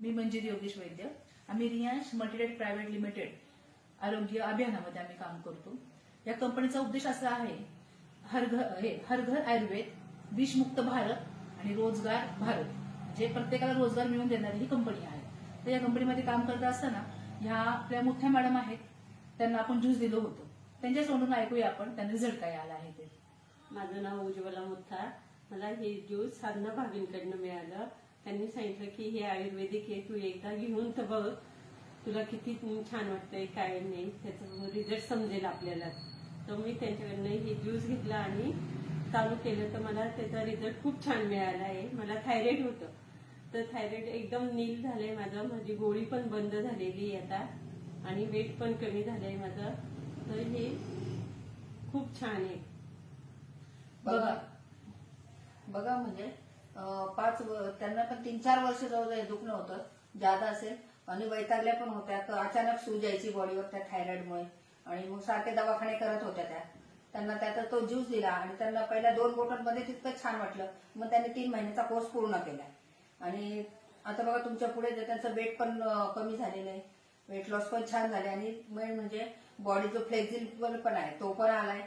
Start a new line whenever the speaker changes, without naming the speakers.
मी मंजिरी योगेश वैद्य. आम्ही Riyansh Multitech private limited आरोग्य अभियानामध्ये आम्ही काम करतो. या कंपनीचा उद्देश असा आहे, हर घर आयुर्वेद, विषमुक्त भारत आणि रोजगार भारत, जे प्रत्येकाला रोजगार मिळवून देणारी ही कंपनी आहे. तर या कंपनीमध्ये काम करत असताना ह्या आपल्या मोठ्या मॅडम आहेत, त्यांना आपण ज्यूस दिलं होतं. त्यांच्या तोंडून ऐकूया आपण त्यांना रिझल्ट काय आला आहे ते.
माझं नाव उज्ज्वला मुथ्था. मला हे ज्यूस साधना भाभींकडनं मिळालं. त्यांनी सांगितलं की हे आयुर्वेदिक आहे, तू एकदा घेऊन तर बघ, तुला किती छान वाटतंय काय नाही, त्याचा रिझल्ट समजेल आपल्याला. तर मी त्यांच्याकडनं हे ज्यूस घेतला आणि चालू केलं, तर मला त्याचा रिझल्ट खूप छान मिळाला आहे. मला थायरॉइड होतं, तर थायरॉइड एकदम नील झालंय माझं. माझी गोळी पण बंद झालेली आहे आता आणि वेट पण कमी झालंय माझं. तर हे खूप छान आहे.
बघा म्हणजे त्यांना पण 3-4 वर्ष जवळ दुखणं होतं, जादा असेल, आणि वैतागल्या पण होत्या. तर अचानक सूज यायची बॉडीवर त्या थायरॉइडमुळे, आणि मग सारखे दवाखाने करत होत्या त्या. त्यांना त्याचा तो ज्यूस दिला आणि त्यांना पहिल्या 2 बॉटलमध्ये तितकं छान वाटलं. मग त्यांनी 3 महिन्याचा कोर्स पूर्ण केला आणि आता बघा तुमच्या पुढे त्यांचं वेट पण कमी झालेलं आहे, वेट लॉस पण छान झाले, आणि मेन म्हणजे बॉडी जो फ्लेक्झिबल पण आहे तो पण आलाय.